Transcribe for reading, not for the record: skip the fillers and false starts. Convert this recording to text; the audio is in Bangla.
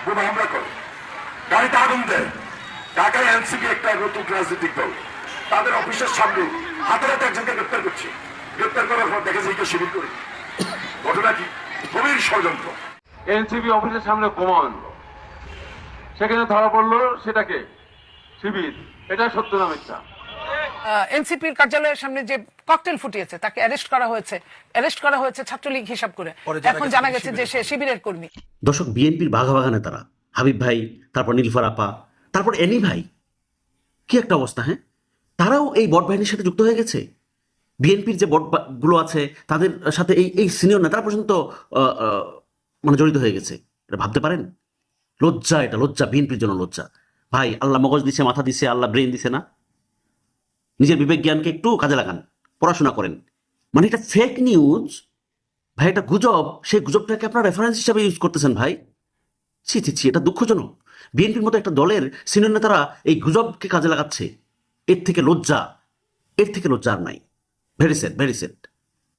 বোমা হামলা করে, গাড়িতে আগুন দেয়। ঢাকায় এনসিপি একটা নতুন রাজনৈতিক দল, তাদের অফিসের সামনে হাতে হাতে একজনকে গ্রেপ্তার করছে। গ্রেপ্তার করার পর দেখে যে শিবির করে। ঘটনা কি? গভীর ষড়যন্ত্র। এনসিপি অফিসের সামনে কমান, সেখানে ধরা পড়লো সেটাকে শিবির। এটা সত্য না মিথ্যা? এনসিপির কার্যালয়ের সামনে যে ককটেল ফুটিয়েছে তাকে অ্যারেস্ট করা হয়েছে ছাত্রলীগ হিসাব করে। এখন জানা গেছে যে সে শিবিরের কর্মী। দর্শক, বিএনপির বাঘা বাঘা নেতারা, হাবিব ভাই, তারপর নীলফার আপা, তারপর এনি ভাই, কি একটা অবস্থা! হ্যাঁ, তারাও এই বট বাহিনীর সাথে যুক্ত হয়ে গেছে। বিএনপির যে বটগুলো আছে তাদের সাথে এই এই সিনিয়র নেতারা পর্যন্ত মানে জড়িত হয়ে গেছে। এটা ভাবতে পারেন? লজ্জা, এটা লজ্জা, বিএনপির জন্য লজ্জা। ভাই, আল্লাহ মগজ দিছে, মাথা দিছে, আল্লাহ ব্রেন দিছে না? নিজের বিবেক জ্ঞানকে একটু কাজে লাগান, পড়াশোনা করেন। মানে এটা ফেক নিউজ ভাই, এটা গুজব। সেই গুজবটাকে আপনারা রেফারেন্স হিসাবে ইউজ করতেছেন ভাই। ছি ছি ছি, এটা দুঃখজনক। বিএনপির মতো একটা দলের সিনিয়র নেতারা এই গুজবকে কাজে লাগাচ্ছে। এর থেকে লজ্জা আর নাই। Very sad, very sad.